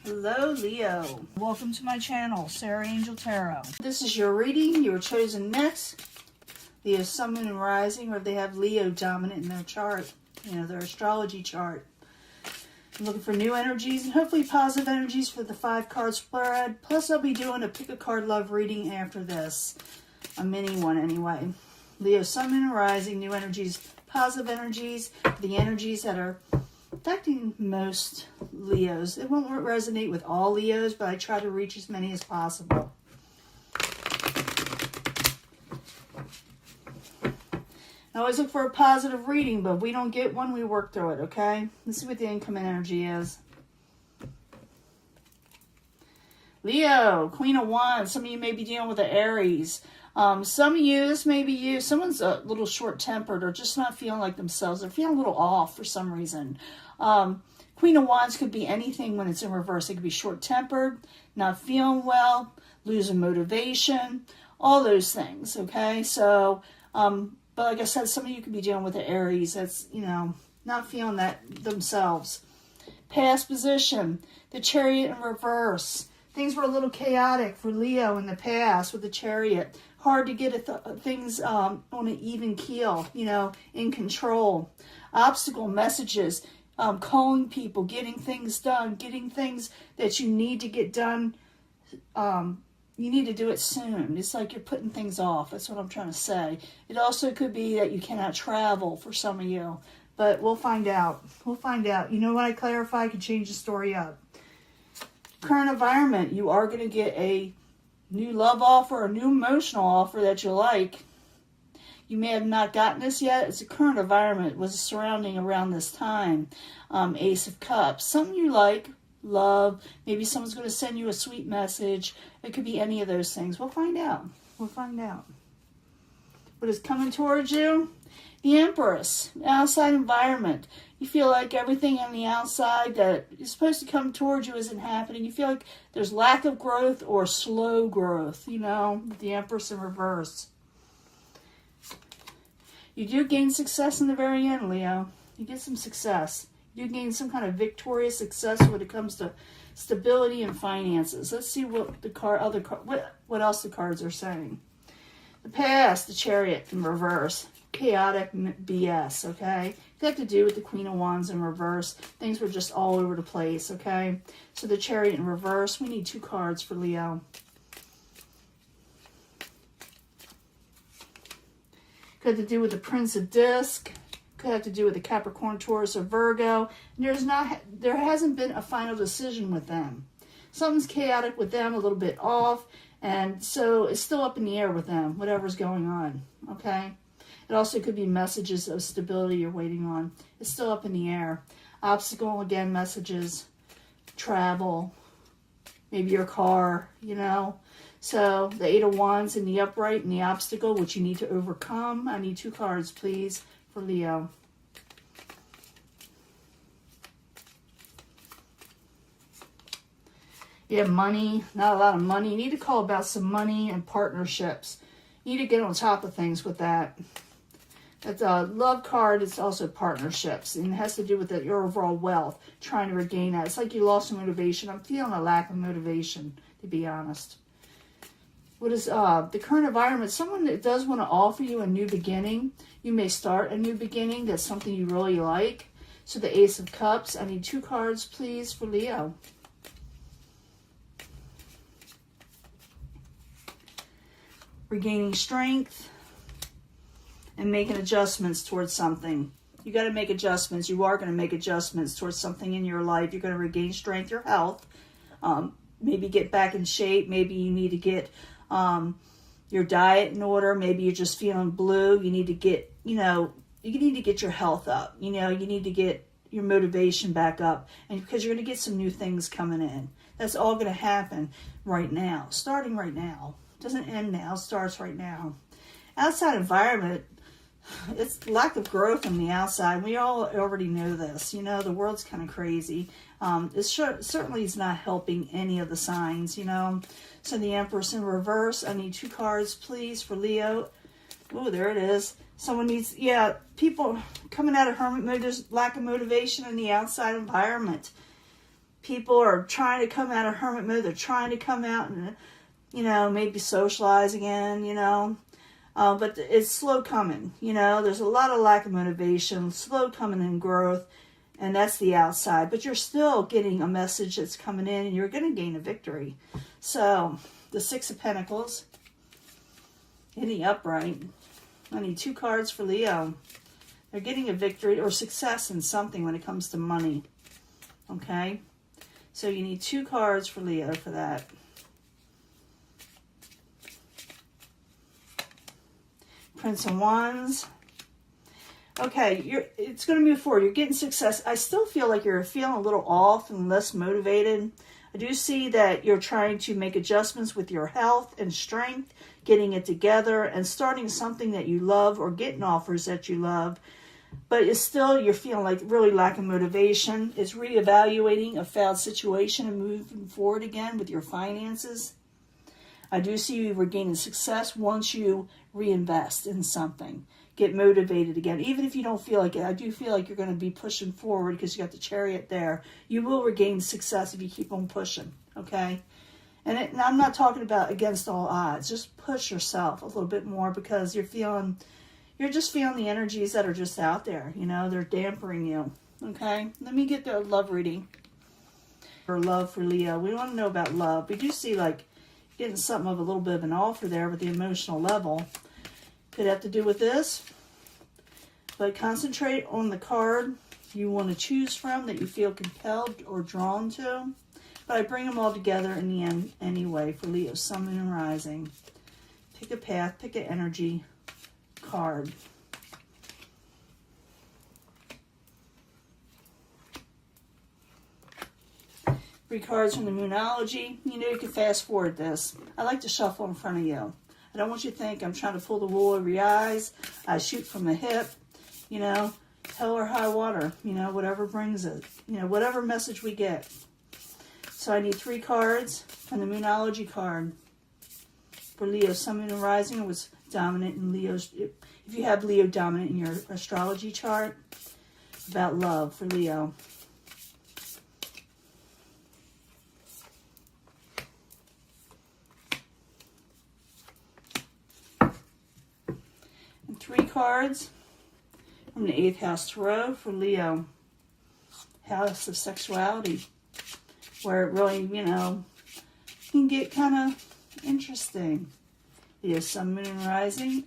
Hello, Leo. Welcome to my channel, Sarah Angel Tarot. This is your reading. You were chosen next. Leo, Sun, Moon, and Rising, or they have Leo dominant in their chart, their astrology chart. I'm looking for new energies and hopefully positive energies for the 5-card spread. Plus, I'll be doing a pick a card love reading after this. A mini one, anyway. Leo, Sun, Moon, and Rising, new energies, positive energies, the energies that are affecting most Leos. It won't resonate with all Leos, but I try to reach as many as possible. I always look for a positive reading, but if we don't get one, we work through it, okay? Let's see what the incoming energy is. Leo, Queen of Wands. Some of you may be dealing with the Aries. Some of you, this may be you, someone's a little short-tempered or just not feeling like themselves. They're feeling a little off for some reason. Queen of Wands could be anything when it's in reverse. It could be short-tempered, not feeling well, losing motivation, all those things, okay? So, but like I said, some of you could be dealing with the Aries that's, not feeling that themselves. Past position, the Chariot in reverse. Things were a little chaotic for Leo in the past with the Chariot. Hard to get things on an even keel, in control. Obstacle messages, calling people, getting things done, getting things that you need to get done. You need to do it soon. It's like you're putting things off. That's what I'm trying to say. It also could be that you cannot travel for some of you. But we'll find out. We'll find out. When I clarify, I can change the story up. Current environment, you are going to get a new love offer, a new emotional offer that you like. You may have not gotten this yet. It's a current environment was surrounding around this time. Ace of Cups, something you like, love. Maybe someone's going to send you a sweet message. It could be any of those things. We'll find out. We'll find out. What is coming towards you? The Empress, outside environment. You feel like everything on the outside that is supposed to come towards you isn't happening. You feel like there's lack of growth or slow growth, the Empress in reverse. You do gain success in the very end, Leo. You get some success. You do gain some kind of victorious success when it comes to stability and finances. Let's see what what else the cards are saying. The past, the Chariot in reverse. Chaotic BS, okay? It had to do with the Queen of Wands in reverse. Things were just all over the place, okay? So the Chariot in reverse, we need 2 cards for Leo. Could have to do with the Prince of Disc. Could have to do with the Capricorn, Taurus, or Virgo. And there hasn't been a final decision with them. Something's chaotic with them, a little bit off. And so it's still up in the air with them, whatever's going on, okay? It also could be messages of stability you're waiting on. It's still up in the air. Obstacle, again, messages, travel, maybe your car, So the 8 of Wands in the upright and the obstacle, which you need to overcome. I need 2 cards, please, for Leo. You have money, not a lot of money. You need to call about some money and partnerships. You need to get on top of things with that. That's a love card. It's also partnerships. And it has to do with your overall wealth, trying to regain that. It's like you lost some motivation. I'm feeling a lack of motivation, to be honest. What is the current environment? Someone that does want to offer you a new beginning. You may start a new beginning. That's something you really like. So the Ace of Cups. I need 2 cards, please, for Leo. Regaining strength and making adjustments towards something. You got to make adjustments. You are going to make adjustments towards something in your life. You're going to regain strength, your health. Maybe get back in shape. Maybe you need to get your diet in order. Maybe you're just feeling blue. You need to get, you need to get your health up. You need to get your motivation back up. And because you're going to get some new things coming in. That's all going to happen right now. Starting right now. It doesn't end now. It starts right now. Outside environment, it's lack of growth on the outside. We all already know this. The world's kind of crazy. It certainly is not helping any of the signs, So the Empress in reverse. I need 2 cards, please, for Leo. Oh, there it is. Someone needs, people coming out of hermit mode. There's lack of motivation in the outside environment. People are trying to come out of hermit mode. They're trying to come out and, you know, maybe socialize again, you know. But it's slow coming, you know. There's a lot of lack of motivation, slow coming in growth, and that's the outside. But you're still getting a message that's coming in, and you're going to gain a victory. So, the Six of Pentacles, in the upright. I need 2 cards for Leo. They're getting a victory or success in something when it comes to money. Okay? So you need 2 cards for Leo for that. Prince of Wands. Okay, it's going to move forward. You're getting success. I still feel like you're feeling a little off and less motivated. I do see that you're trying to make adjustments with your health and strength, getting it together and starting something that you love or getting offers that you love. But it's still, you're feeling like really lacking motivation. It's reevaluating a failed situation and moving forward again with your finances. I do see you regaining success once you reinvest in something. Get motivated again. Even if you don't feel like it, I do feel like you're going to be pushing forward because you got the Chariot there. You will regain success if you keep on pushing, okay? And I'm not talking about against all odds. Just push yourself a little bit more because you're just feeling the energies that are just out there. You know, they're dampering you, okay? Let me get the love reading for love for Leo. We want to know about love. We do see like getting something of a little bit of an offer there with the emotional level. Could have to do with this. But concentrate on the card you want to choose from that you feel compelled or drawn to. But I bring them all together in the end anyway for Leo, Sun, Moon, and Rising. Pick a path, pick an energy card. Three cards from the Moonology. You know you can fast forward this. I like to shuffle in front of you. I don't want you to think I'm trying to pull the wool over your eyes. I shoot from the hip, you know, hell or high water, you know, whatever brings it, you know, whatever message we get. So I need 3 cards from the Moonology card for Leo, Sun, Moon, and Rising. It was dominant in Leo's, if you have Leo dominant in your astrology chart, about love for Leo. And 3 cards from the 8th house tarot for Leo, house of sexuality, where it really, you know, can get kind of interesting. Leo, Sun, Moon, and Rising.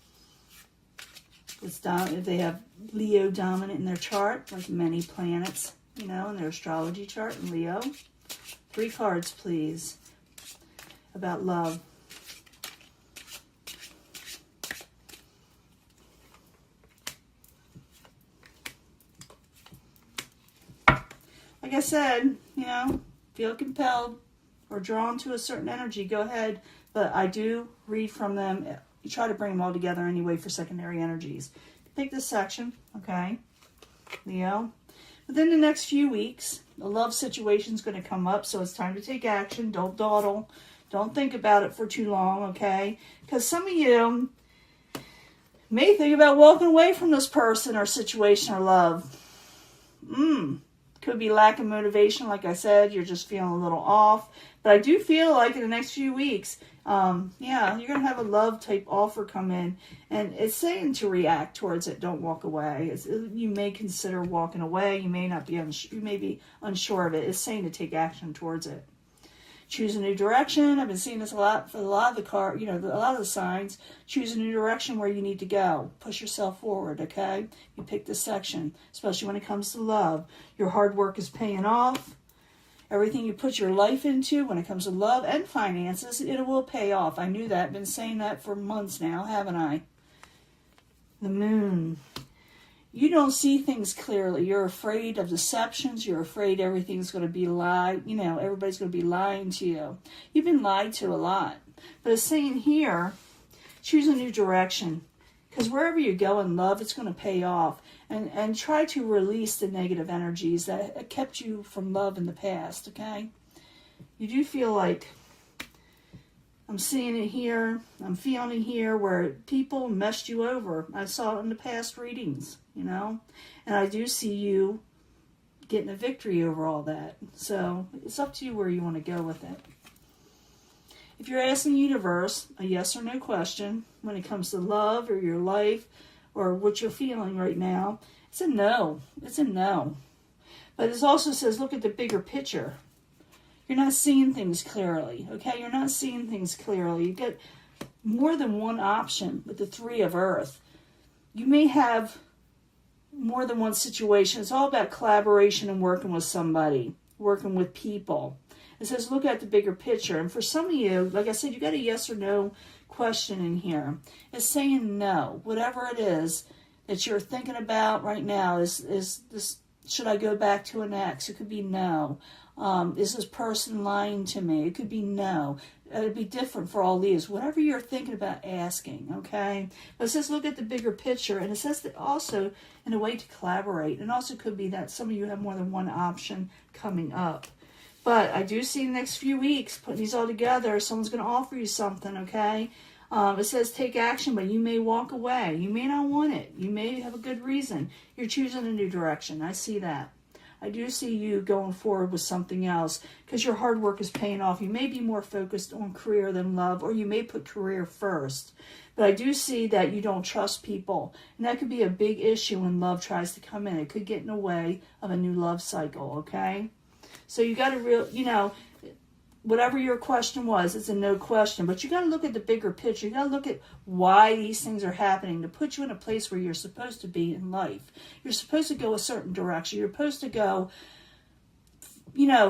It's if they have Leo dominant in their chart, like many planets, you know, in their astrology chart in Leo. 3 cards, please, about love. Like I said, you know, feel compelled or drawn to a certain energy, go ahead. But I do read from them. You try to bring them all together anyway for secondary energies. Pick this section, okay, Leo. Within the next few weeks, a love situation is going to come up, so it's time to take action. Don't dawdle. Don't think about it for too long, okay? Because some of you may think about walking away from this person or situation or love. Could be lack of motivation, like I said. You're just feeling a little off. But I do feel like in the next few weeks, yeah, you're going to have a love type offer come in. And it's saying to react towards it. Don't walk away. You may consider walking away. You may not be you may be unsure of it. It's saying to take action towards it. Choose a new direction. I've been seeing this a lot for a lot of the a lot of the signs. Choose a new direction where you need to go. Push yourself forward, okay? You pick this section, especially when it comes to love. Your hard work is paying off. Everything you put your life into when it comes to love and finances, it will pay off. I knew that. I've been saying that for months now, haven't I? The Moon. You don't see things clearly. You're afraid of deceptions. You're afraid everything's going to be lied. You know, everybody's going to be lying to you. You've been lied to a lot. But it's saying here, choose a new direction. Because wherever you go in love, it's going to pay off. And try to release the negative energies that kept you from love in the past, okay? You do feel like, I'm seeing it here, I'm feeling it here, where people messed you over. I saw it in the past readings, you know? And I do see you getting a victory over all that. So it's up to you where you want to go with it. If you're asking the universe a yes or no question when it comes to love or your life or what you're feeling right now, it's a no. It's a no. But it also says, look at the bigger picture. You're not seeing things clearly, okay? You're not seeing things clearly. You get more than one option with the Three of Earth. You may have more than one situation. It's all about collaboration and working with somebody, working with people. It says, look at the bigger picture. And for some of you, like I said, you got a yes or no question in here. It's saying no. Whatever it is that you're thinking about right now, is this, should I go back to an ex? It could be no. Is this person lying to me? It could be no. It'd be different for all these. Whatever you're thinking about asking, okay? But it says look at the bigger picture. And it says that also in a way to collaborate. And also could be that some of you have more than one option coming up. But I do see the next few weeks, putting these all together, someone's going to offer you something, okay? It says take action, but you may walk away. You may not want it. You may have a good reason. You're choosing a new direction. I see that. I do see you going forward with something else because your hard work is paying off. You may be more focused on career than love, or you may put career first. But I do see that you don't trust people, and that could be a big issue when love tries to come in. It could get in the way of a new love cycle, okay? So you got to whatever your question was, it's a no question. But you got to look at the bigger picture. You got to look at why these things are happening to put you in a place where you're supposed to be in life. You're supposed to go a certain direction. You're supposed to go,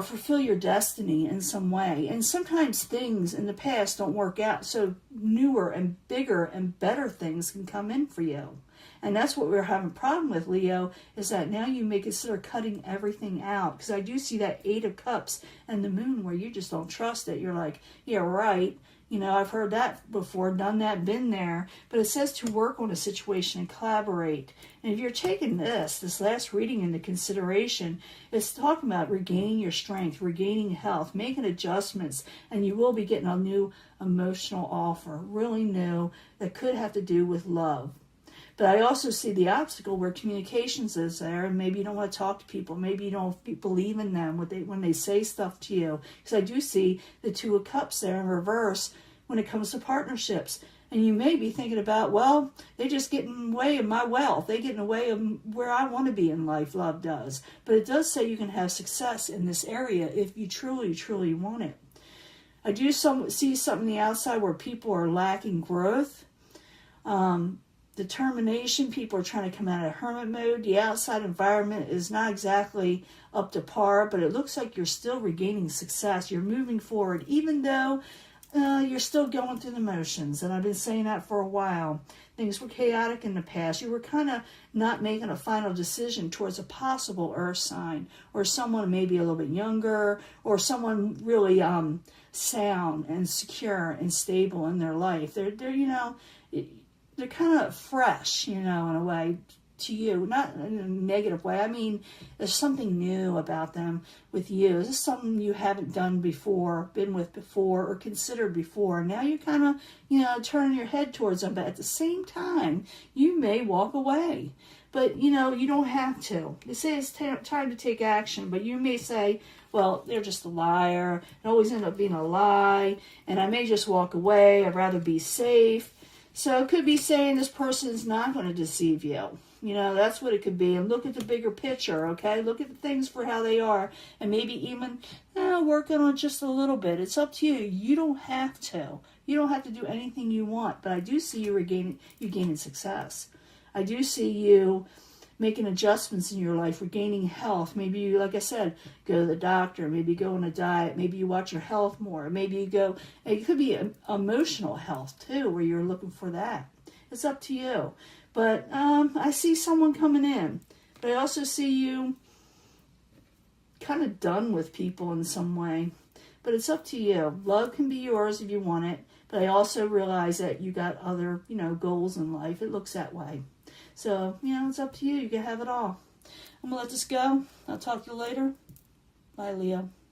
fulfill your destiny in some way. And sometimes things in the past don't work out. So newer and bigger and better things can come in for you. And that's what we're having a problem with, Leo, is that now you may consider cutting everything out. Because I do see that Eight of Cups and the Moon where you just don't trust it. You're like, yeah, right. I've heard that before, done that, been there. But it says to work on a situation and collaborate. And if you're taking this last reading into consideration, it's talking about regaining your strength, regaining health, making adjustments. And you will be getting a new emotional offer, really new, that could have to do with love. But I also see the obstacle where communications is there, and maybe you don't want to talk to people. Maybe you don't believe in them when they say stuff to you. Because I do see the Two of Cups there in reverse when it comes to partnerships. And you may be thinking about, well, they just get in the way of my wealth. They get in the way of where I want to be in life, love does. But it does say you can have success in this area if you truly, truly want it. I do see something on the outside where people are lacking growth. Determination, people are trying to come out of hermit mode. The outside environment is not exactly up to par, but it looks like you're still regaining success. You're moving forward, even though you're still going through the motions. And I've been saying that for a while. Things were chaotic in the past. You were kind of not making a final decision towards a possible earth sign, or someone maybe a little bit younger, or someone really sound and secure and stable in their life. They're kind of fresh, in a way to you. Not in a negative way. I mean, there's something new about them with you. Is this something you haven't done before, been with before, or considered before? Now you're kind of, turning your head towards them. But at the same time, you may walk away. But, you don't have to. They say it's time to take action. But you may say, well, they're just a liar. It always ends up being a lie. And I may just walk away. I'd rather be safe. So it could be saying this person is not going to deceive you. That's what it could be. And look at the bigger picture, okay? Look at the things for how they are. And maybe even working on just a little bit. It's up to you. You don't have to. You don't have to do anything you want. But I do see you gaining success. I do see you making adjustments in your life, regaining health. Maybe you, like I said, go to the doctor. Maybe go on a diet. Maybe you watch your health more. Maybe you go, it could be emotional health too, where you're looking for that. It's up to you. But I see someone coming in. But I also see you kind of done with people in some way. But it's up to you. Love can be yours if you want it. But I also realize that you got other, goals in life. It looks that way. So, it's up to you. You can have it all. I'm going to let this go. I'll talk to you later. Bye, Leo.